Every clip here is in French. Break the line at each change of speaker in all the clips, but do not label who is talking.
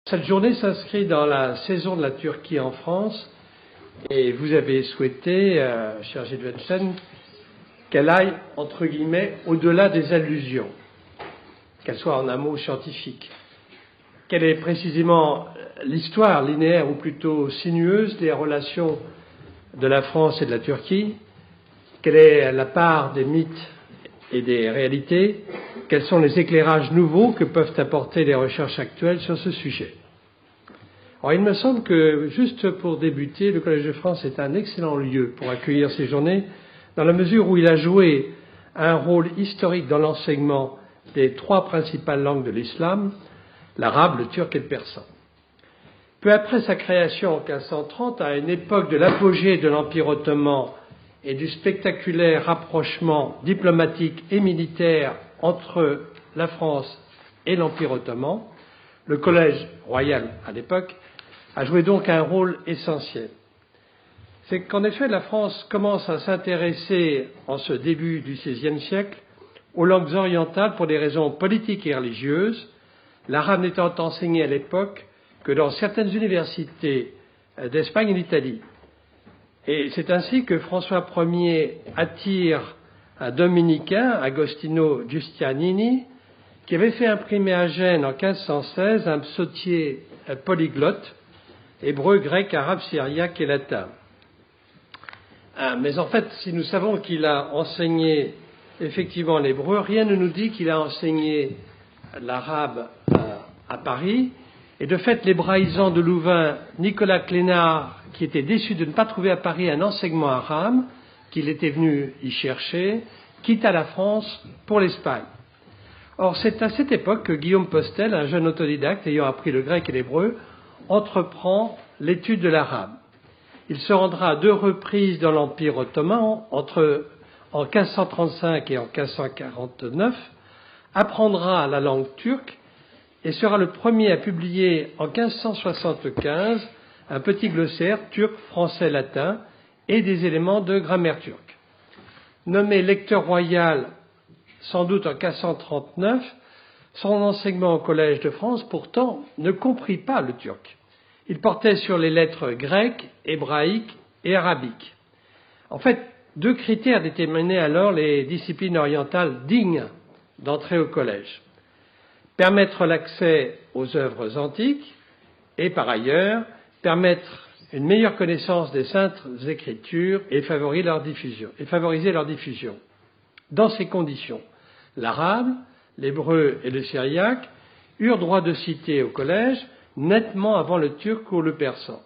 Cette journée s'inscrit dans la saison de la Turquie en France et vous avez souhaité, cher Gilles Wenschen, qu'elle aille, entre guillemets, au-delà des allusions, qu'elle soit en un mot scientifique. Quelle est précisément l'histoire linéaire ou plutôt sinueuse des relations de la France et de la Turquie? Quelle est la part des mythes et des réalités? Quels sont les éclairages nouveaux que peuvent apporter les recherches actuelles sur ce sujet? Alors, il me semble que, juste pour débuter, le Collège de France est un excellent lieu pour accueillir ces journées, dans la mesure où il a joué un rôle historique dans l'enseignement des trois principales langues de l'islam, l'arabe, le turc et le persan. Peu après sa création en 1530, à une époque de l'apogée de l'Empire ottoman et du spectaculaire rapprochement diplomatique et militaire entre la France et l'Empire ottoman, le Collège royal à l'époque a joué donc un rôle essentiel. C'est qu'en effet la France commence à s'intéresser en ce début du XVIe siècle aux langues orientales pour des raisons politiques et religieuses, l'arabe n'étant enseigné à l'époque que dans certaines universités d'Espagne et d'Italie. Et c'est ainsi que François Ier attire un dominicain, Agostino Giustiniani, qui avait fait imprimer à Gênes en 1516 un psautier polyglotte, hébreu, grec, arabe, syriaque et latin. Mais en fait, si nous savons qu'il a enseigné effectivement l'hébreu, rien ne nous dit qu'il a enseigné l'arabe à Paris. Et de fait, l'hébraïsant de Louvain, Nicolas Clénard, qui était déçu de ne pas trouver à Paris un enseignement arabe, qu'il était venu y chercher, quitta la France pour l'Espagne. Or, c'est à cette époque que Guillaume Postel, un jeune autodidacte ayant appris le grec et l'hébreu, entreprend l'étude de l'arabe. Il se rendra à deux reprises dans l'Empire ottoman, en 1535 et en 1549, apprendra la langue turque et sera le premier à publier en 1575 un petit glossaire turc, français, latin et des éléments de grammaire turque. Nommé lecteur royal sans doute en 1539, son enseignement au Collège de France pourtant ne comprit pas le turc. Il portait sur les lettres grecques, hébraïques et arabiques. En fait, deux critères déterminaient alors les disciplines orientales dignes d'entrer au collège. Permettre l'accès aux œuvres antiques et, par ailleurs, permettre une meilleure connaissance des saintes écritures et favoriser leur diffusion. Dans ces conditions, l'arabe, l'hébreu et le syriaque eurent droit de citer au collège nettement avant le turc ou le persan.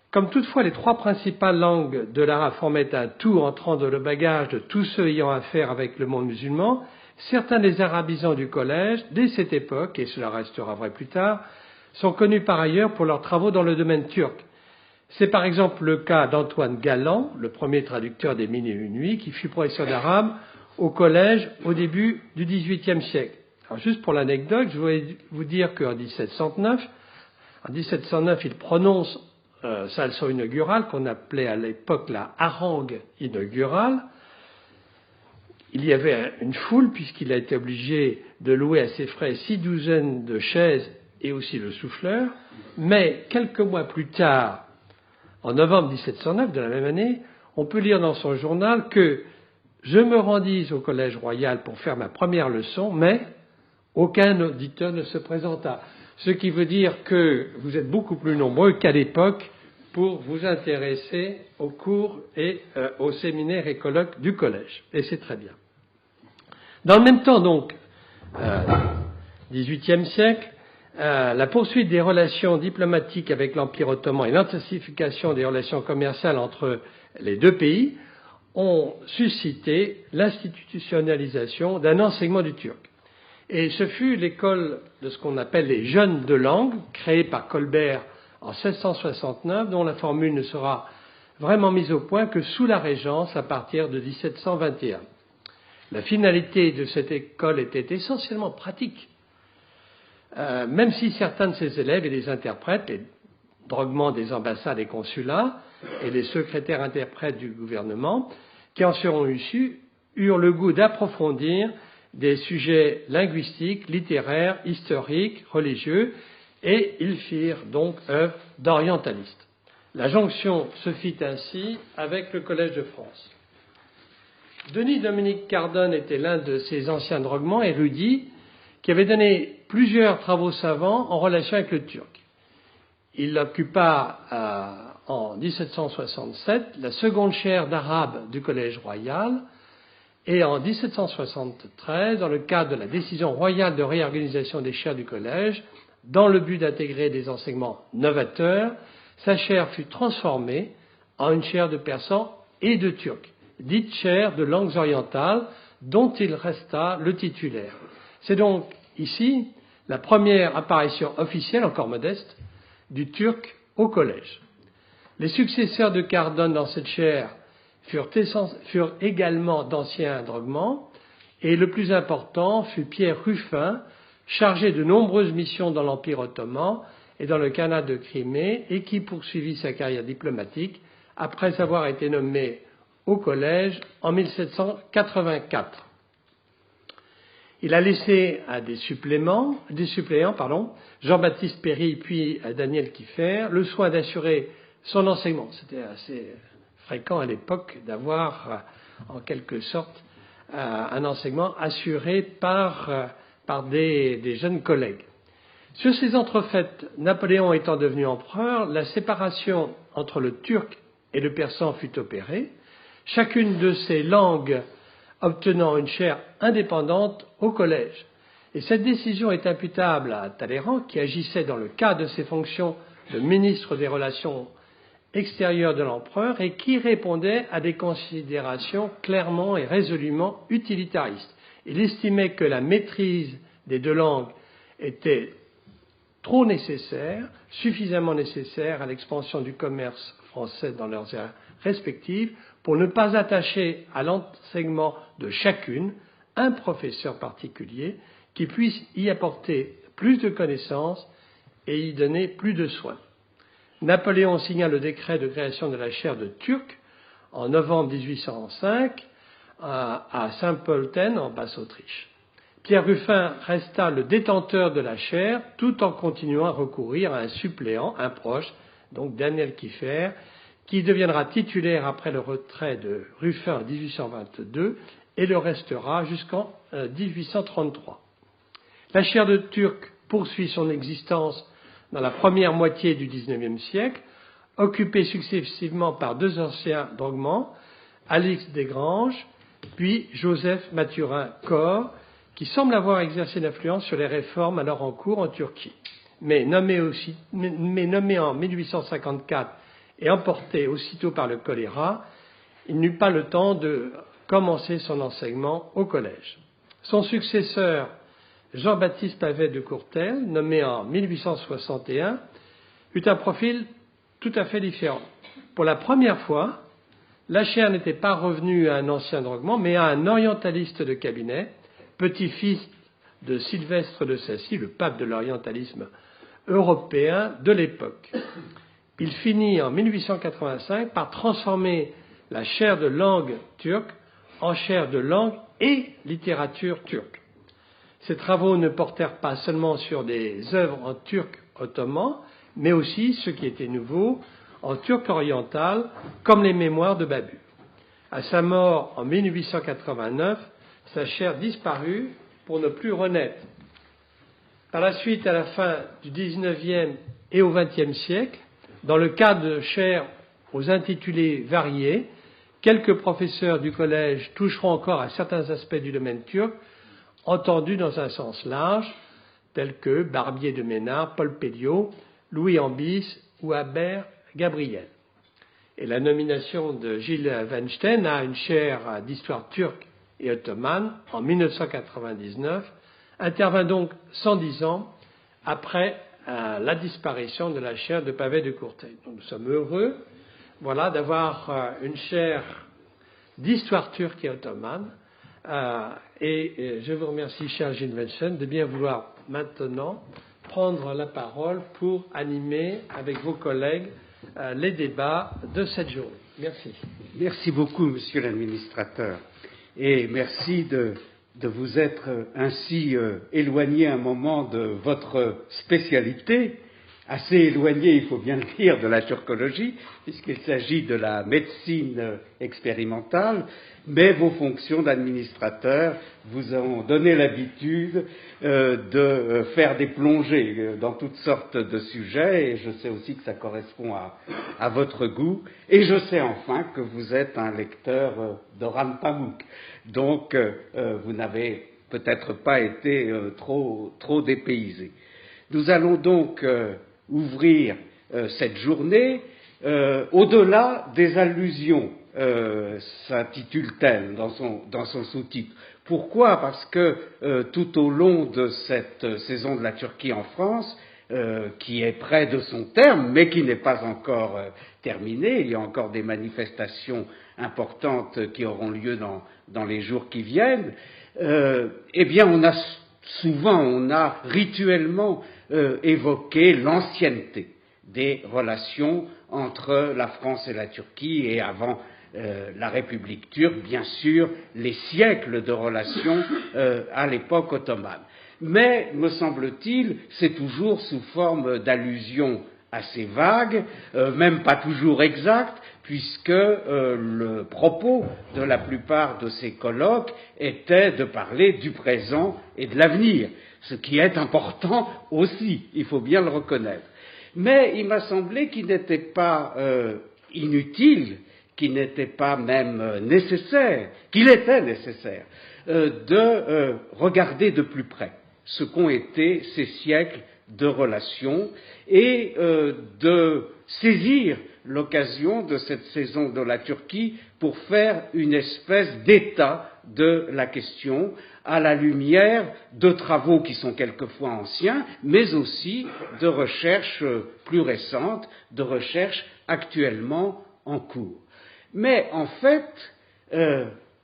Comme toutefois les trois principales langues de l'arabe formaient un tout entrant dans le bagage de tous ceux ayant affaire avec le monde musulman, certains des arabisants du collège, dès cette époque, et cela restera vrai plus tard, sont connus par ailleurs pour leurs travaux dans le domaine turc. C'est par exemple le cas d'Antoine Galland, le premier traducteur des Mille et une nuits, qui fut professeur d'arabe au collège au début du XVIIIe siècle. Alors juste pour l'anecdote, je voulais vous dire qu'en 1709, il prononce sa leçon inaugurale, qu'on appelait à l'époque la harangue inaugurale. Il y avait une foule, puisqu'il a été obligé de louer à ses frais 6 douzaines de chaises et aussi le souffleur. Mais quelques mois plus tard, en novembre 1709 de la même année, on peut lire dans son journal que je me rendis au Collège royal pour faire ma première leçon, mais aucun auditeur ne se présenta. Ce qui veut dire que vous êtes beaucoup plus nombreux qu'à l'époque pour vous intéresser aux cours et aux séminaires et colloques du collège. Et c'est très bien. Dans le même temps, donc, XVIIIe siècle, la poursuite des relations diplomatiques avec l'Empire ottoman et l'intensification des relations commerciales entre les deux pays ont suscité l'institutionnalisation d'un enseignement du turc. Et ce fut l'école de ce qu'on appelle les jeunes de langue, créée par Colbert en 1669, dont la formule ne sera vraiment mise au point que sous la Régence à partir de 1721. La finalité de cette école était essentiellement pratique, même si certains de ses élèves et les interprètes, les droguements des ambassades et consulats et les secrétaires interprètes du gouvernement, qui en seront issus, eurent le goût d'approfondir des sujets linguistiques, littéraires, historiques, religieux, et ils firent donc œuvre d'orientalistes. La jonction se fit ainsi avec le Collège de France. Denis-Dominique Cardone était l'un de ces anciens droguements érudits qui avait donné plusieurs travaux savants en relation avec le turc. Il occupa en 1767 la seconde chaire d'arabe du Collège royal et en 1773, dans le cadre de la décision royale de réorganisation des chaires du Collège, dans le but d'intégrer des enseignements novateurs, sa chaire fut transformée en une chaire de persan et de turc, dite chaire de langues orientales, dont il resta le titulaire. C'est donc ici la première apparition officielle, encore modeste, du turc au collège. Les successeurs de Cardone dans cette chaire furent également d'anciens droguements, et le plus important fut Pierre Ruffin, chargé de nombreuses missions dans l'Empire ottoman et dans le Khanat de Crimée, et qui poursuivit sa carrière diplomatique après avoir été nommé au collège en 1784. Il a laissé à des suppléants, Jean-Baptiste Péry puis Daniel Kieffer, le soin d'assurer son enseignement. C'était assez fréquent à l'époque d'avoir, en quelque sorte, un enseignement assuré par des jeunes collègues. Sur ces entrefaites, Napoléon étant devenu empereur, la séparation entre le turc et le persan fut opérée, chacune de ces langues obtenant une chaire indépendante au collège. Et cette décision est imputable à Talleyrand, qui agissait dans le cadre de ses fonctions de ministre des Relations extérieures de l'empereur et qui répondait à des considérations clairement et résolument utilitaristes. Il estimait que la maîtrise des deux langues était trop nécessaire, suffisamment nécessaire à l'expansion du commerce français dans leurs aires respectives, pour ne pas attacher à l'enseignement de chacune un professeur particulier qui puisse y apporter plus de connaissances et y donner plus de soins. Napoléon signa le décret de création de la chaire de turc en novembre 1805 à Saint-Pölten en Basse-Autriche. Pierre Ruffin resta le détenteur de la chaire tout en continuant à recourir à un suppléant, un proche, donc Daniel Kieffer, qui deviendra titulaire après le retrait de Ruffin en 1822 et le restera jusqu'en 1833. La chaire de turc poursuit son existence dans la première moitié du XIXe siècle, occupée successivement par deux anciens droguements, Alix Desgranges, puis Joseph Mathurin-Corre, qui semble avoir exercé une influence sur les réformes alors en cours en Turquie. Mais nommé en 1854 et emporté aussitôt par le choléra, il n'eut pas le temps de commencer son enseignement au collège. Son successeur, Jean-Baptiste Pavet de Courtel, nommé en 1861, eut un profil tout à fait différent. Pour la première fois, la chaire n'était pas revenue à un ancien droguement, mais à un orientaliste de cabinet, petit-fils de Sylvestre de Sacy, le pape de l'orientalisme européen de l'époque. Il finit en 1885 par transformer la chaire de langue turque en chaire de langue et littérature turque. Ces travaux ne portèrent pas seulement sur des œuvres en turc ottoman, mais aussi, ce qui était nouveau, en turc oriental, comme les mémoires de Babur. À sa mort en 1889, sa chaire disparut pour ne plus renaître. Par la suite, à la fin du XIXe et au XXe siècle, dans le cadre de chaires aux intitulés variés, quelques professeurs du collège toucheront encore à certains aspects du domaine turc, entendus dans un sens large, tels que Barbier de Ménard, Paul Pelliot, Louis Ambis ou Albert Gabriel. Et la nomination de Gilles Weinstein à une chaire d'histoire turque et ottomane en 1999 intervint donc 110 ans après la disparition de la chaire de Pavet de Courtel. Donc nous sommes heureux d'avoir une chaire d'histoire turque et ottomane. Et je vous remercie, cher Gilles Weinstein, de bien vouloir maintenant prendre la parole pour animer avec vos collègues les débats de cette journée. Merci.
Merci beaucoup, monsieur l'administrateur, et merci de de vous être ainsi éloigné un moment de votre spécialité, assez éloigné, il faut bien le dire, de la turcologie, puisqu'il s'agit de la médecine expérimentale, mais vos fonctions d'administrateur vous ont donné l'habitude de faire des plongées dans toutes sortes de sujets, et je sais aussi que ça correspond à votre goût, et je sais enfin que vous êtes un lecteur d'Orhan Pamuk, donc vous n'avez peut-être pas été trop dépaysé. Nous allons donc ouvrir cette journée au-delà des allusions, s'intitule-t-elle dans son sous-titre. Pourquoi ? Parce que tout au long de cette saison de la Turquie en France, qui est près de son terme, mais qui n'est pas encore terminée, il y a encore des manifestations importantes qui auront lieu dans les jours qui viennent, eh bien on a rituellement évoqué l'ancienneté des relations entre la France et la Turquie, et avant la République turque, bien sûr, les siècles de relations à l'époque ottomane. Mais, me semble-t-il, c'est toujours sous forme d'allusions assez vagues, même pas toujours exactes, puisque le propos de la plupart de ces colloques était de parler du présent et de l'avenir, ce qui est important aussi, il faut bien le reconnaître. Mais il m'a semblé qu'il n'était pas inutile, qu'il n'était pas même nécessaire, qu'il était nécessaire de regarder de plus près ce qu'ont été ces siècles de relations et de saisir l'occasion de cette saison de la Turquie pour faire une espèce d'état de la question à la lumière de travaux qui sont quelquefois anciens, mais aussi de recherches plus récentes, de recherches actuellement en cours. Mais en fait,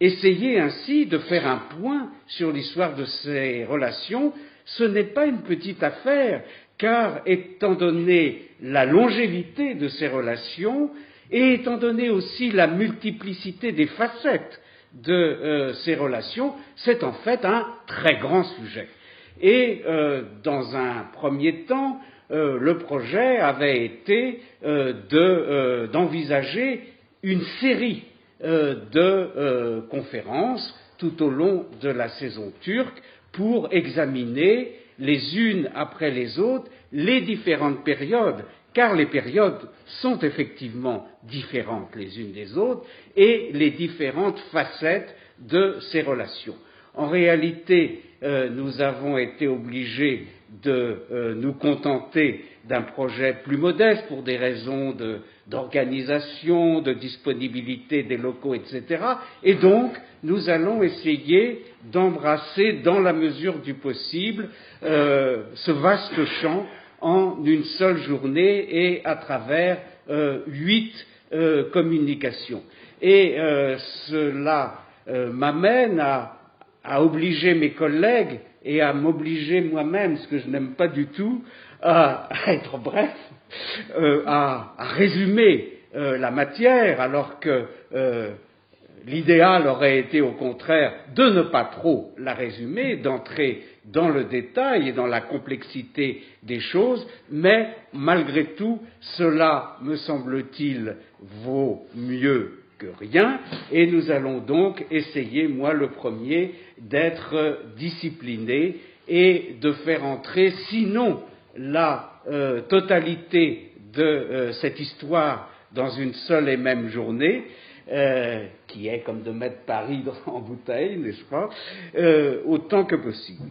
essayer ainsi de faire un point sur l'histoire de ces relations, ce n'est pas une petite affaire, car étant donné la longévité de ces relations, et étant donné aussi la multiplicité des facettes de ces relations, c'est en fait un très grand sujet. Et dans un premier temps, le projet avait été d'envisager une série de conférences tout au long de la saison turque pour examiner les unes après les autres les différentes périodes, car les périodes sont effectivement différentes les unes des autres, et les différentes facettes de ces relations. En réalité, nous avons été obligés de nous contenter d'un projet plus modeste pour des raisons d'organisation, de disponibilité des locaux, etc. Et donc, nous allons essayer d'embrasser, dans la mesure du possible, ce vaste champ en une seule journée et à travers 8 communications. Et cela m'amène à obliger mes collègues et à m'obliger moi-même, ce que je n'aime pas du tout, à être bref, à résumer la matière, alors que l'idéal aurait été au contraire de ne pas trop la résumer, d'entrer dans le détail et dans la complexité des choses, mais malgré tout, cela, me semble-t-il, vaut mieux que rien, et nous allons donc essayer, moi le premier, d'être discipliné et de faire entrer, sinon la totalité de cette histoire dans une seule et même journée, qui est comme de mettre Paris en bouteille, n'est-ce pas, autant que possible.